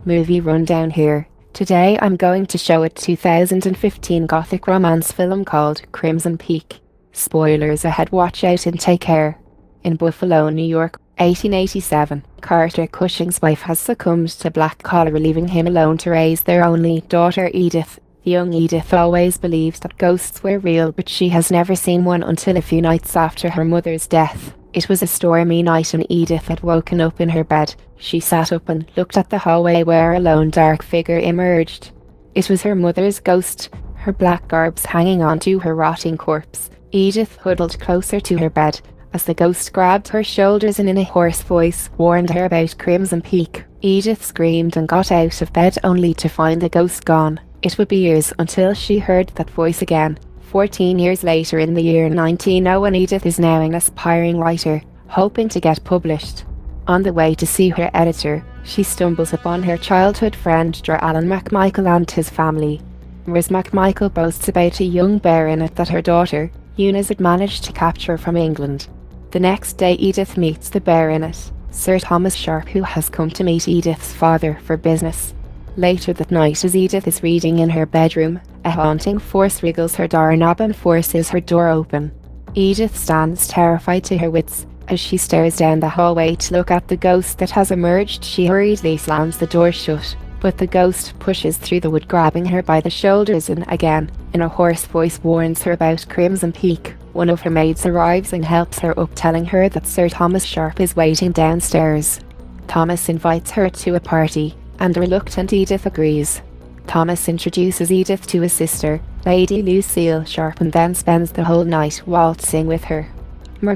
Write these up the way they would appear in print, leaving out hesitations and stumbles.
Movie rundown here. Today I'm going to show a 2015 gothic romance film called Crimson Peak. Spoilers ahead, watch out and take care. In Buffalo, New York, 1887, Carter Cushing's wife has succumbed to black cholera, leaving him alone to raise their only daughter, Edith. Young Edith always believed that ghosts were real, but she has never seen one until a few nights after her mother's death. It was a stormy night and Edith had woken up in her bed. She sat up and looked at the hallway where a lone dark figure emerged. It was her mother's ghost, her black garbs hanging onto her rotting corpse. Edith huddled closer to her bed as the ghost grabbed her shoulders and in a hoarse voice warned her about Crimson Peak. Edith screamed and got out of bed only to find the ghost gone. It would be years until she heard that voice again. 14 years later, in the year 1901, Edith is now an aspiring writer, hoping to get published. On the way to see her editor, she stumbles upon her childhood friend Alan McMichael and his family. Ms. McMichael boasts about a young baronet that her daughter, Eunice, had managed to capture from England. The next day, Edith meets the baronet, Sir Thomas Sharpe, who has come to meet Edith's father for business. Later that night, as Edith is reading in her bedroom, a haunting force wriggles her doorknob and forces her door open. Edith stands terrified to her wits. As she stares down the hallway to look at the ghost that has emerged, she hurriedly slams the door shut, but the ghost pushes through the wood, grabbing her by the shoulders and again, in a hoarse voice, warns her about Crimson Peak. One of her maids arrives and helps her up, telling her that Sir Thomas Sharpe is waiting downstairs. Thomas invites her to a party, and reluctant Edith agrees. Thomas introduces Edith to his sister, Lady Lucille Sharpe, and then spends the whole night waltzing with her.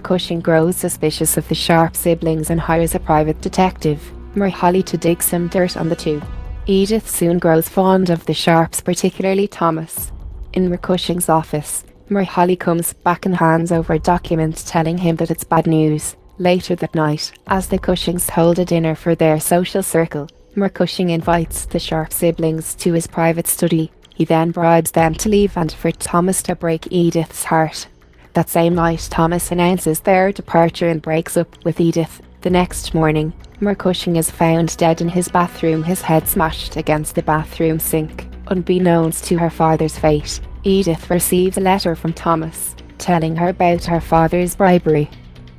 Cushing grows suspicious of the Sharpe siblings and hires a private detective, Holly, to dig some dirt on the two. Edith soon grows fond of the Sharpes, particularly Thomas. In Cushing's office, Holly comes back and hands over a document telling him that it's bad news. Later that night, as the Cushings hold a dinner for their social circle, Cushing invites the Sharpe siblings to his private study. He then bribes them to leave and for Thomas to break Edith's heart. That same night, Thomas announces their departure and breaks up with Edith. The next morning, Cushing is found dead in his bathroom, his head smashed against the bathroom sink. Unbeknownst to her father's fate, Edith receives a letter from Thomas, telling her about her father's bribery.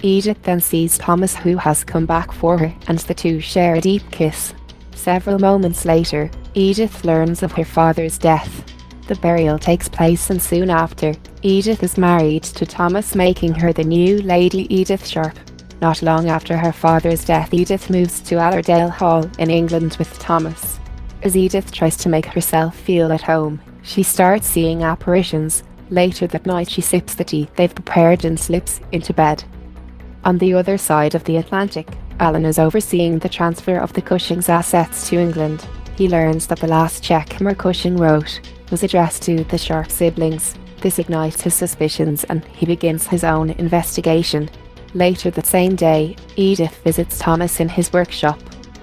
Edith then sees Thomas, who has come back for her, and the two share a deep kiss. Several moments later, Edith learns of her father's death. The burial takes place, and soon after, Edith is married to Thomas, making her the new Lady Edith Sharpe. Not long after her father's death, Edith moves to Allerdale Hall in England with Thomas. As Edith tries to make herself feel at home, she starts seeing apparitions. Later that night, she sips the tea they've prepared and slips into bed. On the other side of the Atlantic, Alan is overseeing the transfer of the Cushing's assets to England. He learns that the last check Cushing wrote was addressed to the Sharpe siblings. This ignites his suspicions and he begins his own investigation. Later that same day, Edith visits Thomas in his workshop.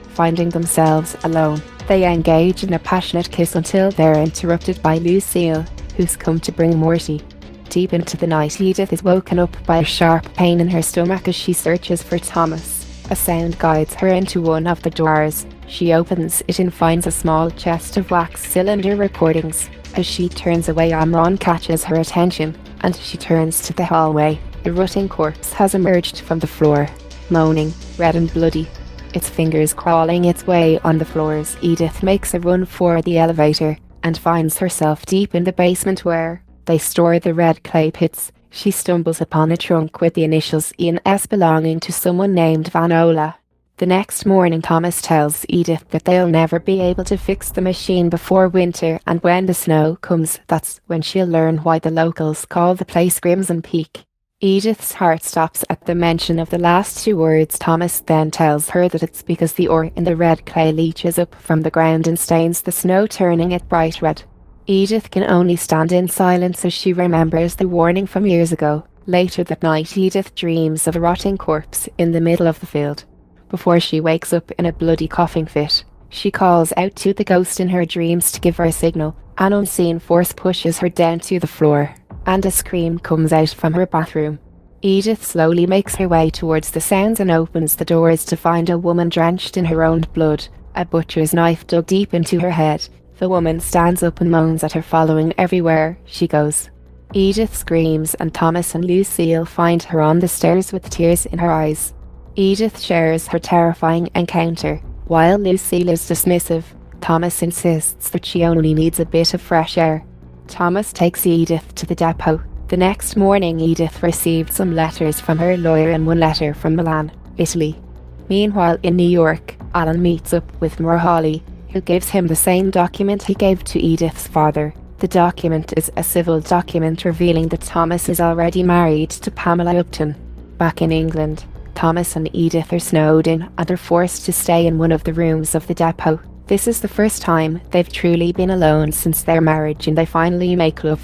Finding themselves alone, they engage in a passionate kiss until they're interrupted by Lucille, who's come to bring more tea. Deep into the night, Edith is woken up by a sharp pain in her stomach as she searches for Thomas. A sound guides her into one of the doors. She opens it and finds a small chest of wax cylinder recordings. As she turns away, Amron catches her attention, and she turns to the hallway. A rotting corpse has emerged from the floor, moaning, red and bloody, its fingers crawling its way on the floors. Edith makes a run for the elevator and finds herself deep in the basement where they store the red clay pits. She stumbles upon a trunk with the initials E&S belonging to someone named Vanola. The next morning, Thomas tells Edith that they'll never be able to fix the machine before winter, and when the snow comes, that's when she'll learn why the locals call the place Crimson Peak. Edith's heart stops at the mention of the last two words. Thomas then tells her that it's because the ore in the red clay leaches up from the ground and stains the snow, turning it bright red. Edith can only stand in silence as she remembers the warning from years ago. Later that night, Edith dreams of a rotting corpse in the middle of the field. Before she wakes up in a bloody coughing fit, she calls out to the ghost in her dreams to give her a signal. An unseen force pushes her down to the floor, and a scream comes out from her bathroom. Edith slowly makes her way towards the sounds and opens the doors to find a woman drenched in her own blood. A butcher's knife dug deep into her head. The woman stands up and moans at her, following everywhere she goes. Edith screams and Thomas and Lucille find her on the stairs with tears in her eyes. Edith shares her terrifying encounter. While Lucille is dismissive, Thomas insists that she only needs a bit of fresh air. Thomas takes Edith to the depot. The next morning, Edith received some letters from her lawyer and one letter from Milan, Italy. Meanwhile, in New York, Alan meets up with Morhali, who gives him the same document he gave to Edith's father. The document is a civil document revealing that Thomas is already married to Pamela Upton. Back in England, Thomas and Edith are snowed in and are forced to stay in one of the rooms of the depot. This is the first time they've truly been alone since their marriage, and they finally make love.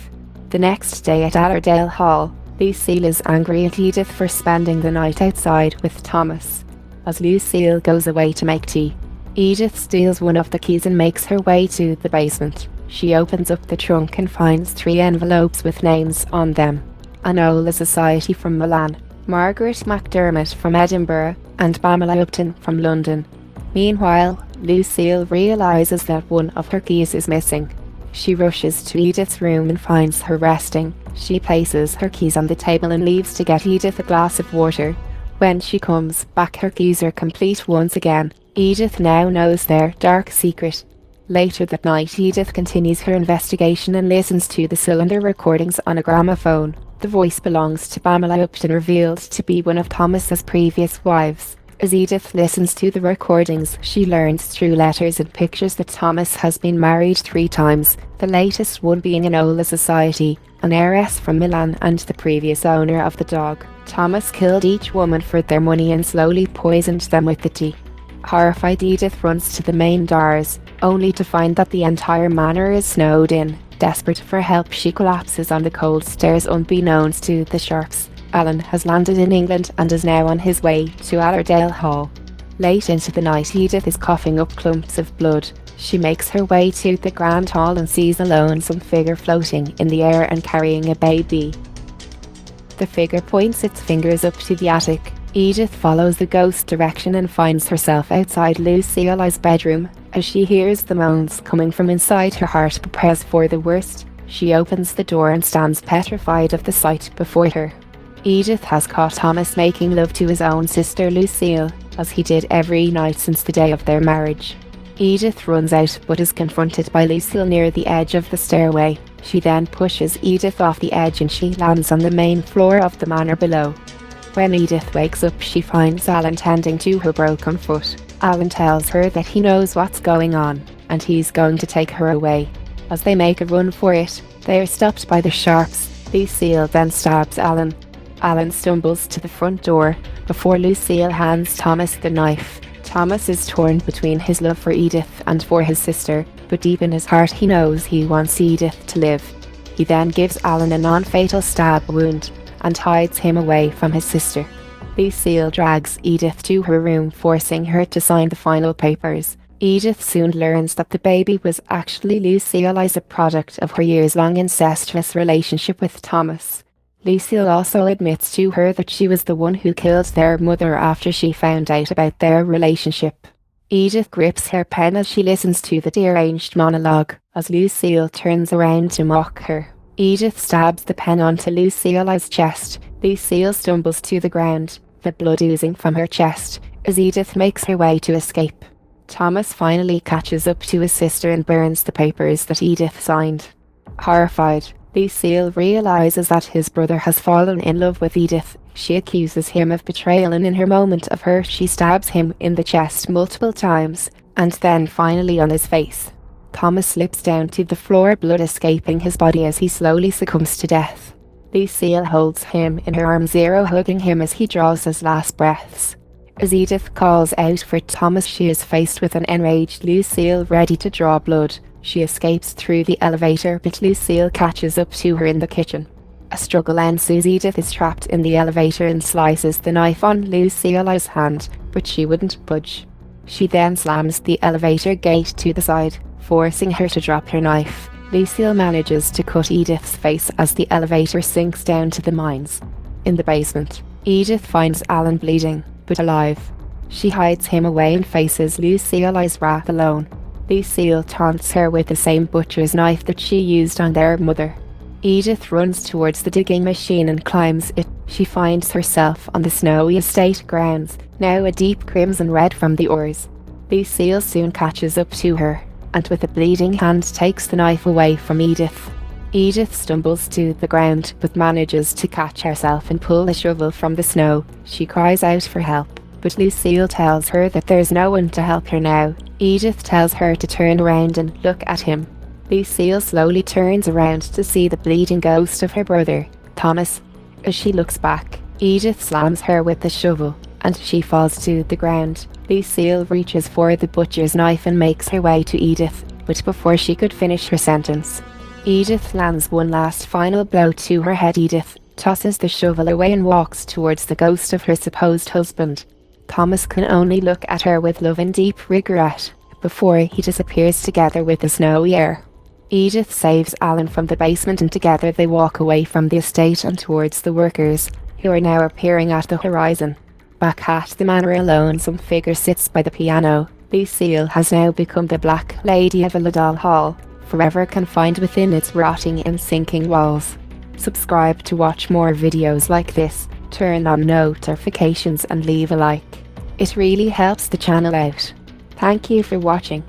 The next day at Allerdale Hall, Lucille is angry at Edith for spending the night outside with Thomas. As Lucille goes away to make tea, Edith steals one of the keys and makes her way to the basement. She opens up the trunk and finds 3 envelopes with names on them. Anola Society from Milan, Margaret McDermott from Edinburgh, and Pamela Upton from London. Meanwhile, Lucille realises that one of her keys is missing. She rushes to Edith's room and finds her resting. She places her keys on the table and leaves to get Edith a glass of water. When she comes back, her keys are complete once again. Edith now knows their dark secret. Later that night, Edith continues her investigation and listens to the cylinder recordings on a gramophone. The voice belongs to Pamela Upton, revealed to be one of Thomas's previous wives. As Edith listens to the recordings, she learns through letters and pictures that Thomas has been married 3 times, the latest one being Anola Society, an heiress from Milan and the previous owner of the dog. Thomas killed each woman for their money and slowly poisoned them with the tea. Horrified, Edith runs to the main doors, only to find that the entire manor is snowed in. Desperate for help, she collapses on the cold stairs unbeknownst to the Sharpes. Alan has landed in England and is now on his way to Allerdale Hall. Late into the night, Edith is coughing up clumps of blood. She makes her way to the Grand Hall and sees a lonesome figure floating in the air and carrying a baby. The figure points its fingers up to the attic. Edith follows the ghost's direction and finds herself outside Lucille's bedroom. As she hears the moans coming from inside, her heart prepares for the worst. She opens the door and stands petrified of the sight before her. Edith has caught Thomas making love to his own sister Lucille, as he did every night since the day of their marriage. Edith runs out but is confronted by Lucille near the edge of the stairway. She then pushes Edith off the edge and she lands on the main floor of the manor below. When Edith wakes up, she finds Alan tending to her broken foot. Alan tells her that he knows what's going on and he's going to take her away. As they make a run for it, they are stopped by the Sharpes. Lucille then stabs Alan. Alan stumbles to the front door before Lucille hands Thomas the knife. Thomas is torn between his love for Edith and for his sister, but deep in his heart he knows he wants Edith to live. He then gives Alan a non-fatal stab wound and hides him away from his sister. Lucille drags Edith to her room, forcing her to sign the final papers. Edith soon learns that the baby was actually Lucille's, a product of her years-long incestuous relationship with Thomas. Lucille also admits to her that she was the one who killed their mother after she found out about their relationship. Edith grips her pen as she listens to the deranged monologue, as Lucille turns around to mock her. Edith stabs the pen onto Lucille's chest. Lucille stumbles to the ground, the blood oozing from her chest, as Edith makes her way to escape. Thomas finally catches up to his sister and burns the papers that Edith signed. Horrified, Lucille realises that his brother has fallen in love with Edith. She accuses him of betrayal, and in her moment of hurt she stabs him in the chest multiple times, and then finally on his face. Thomas slips down to the floor, blood escaping his body as he slowly succumbs to death. Lucille holds him in her arms, hugging him as he draws his last breaths. As Edith calls out for Thomas, she is faced with an enraged Lucille ready to draw blood. She escapes through the elevator, but Lucille catches up to her in the kitchen. A struggle ensues. Edith is trapped in the elevator and slices the knife on Lucille's hand, but she wouldn't budge. She then slams the elevator gate to the side, forcing her to drop her knife. Lucille manages to cut Edith's face as the elevator sinks down to the mines. In the basement, Edith finds Alan bleeding, but alive. She hides him away and faces Lucille's wrath alone. Lucille taunts her with the same butcher's knife that she used on their mother. Edith runs towards the digging machine and climbs it. She finds herself on the snowy estate grounds, now a deep crimson red from the oars. Lucille soon catches up to her, and with a bleeding hand takes the knife away from Edith. Edith stumbles to the ground but manages to catch herself and pull a shovel from the snow. She cries out for help, but Lucille tells her that there's no one to help her now. Edith tells her to turn around and look at him. Lucille slowly turns around to see the bleeding ghost of her brother, Thomas. As she looks back, Edith slams her with the shovel, and she falls to the ground. Lucille reaches for the butcher's knife and makes her way to Edith, but before she could finish her sentence, Edith lands one last final blow to her head. Edith tosses the shovel away and walks towards the ghost of her supposed husband. Thomas can only look at her with love and deep regret, before he disappears together with the snowy air. Edith saves Alan from the basement and together they walk away from the estate and towards the workers, who are now appearing at the horizon. Back at the manor alone, some figure sits by the piano. Lucille has now become the Black Lady of Ulladull Hall, forever confined within its rotting and sinking walls. Subscribe to watch more videos like this, turn on notifications and leave a like. It really helps the channel out. Thank you for watching.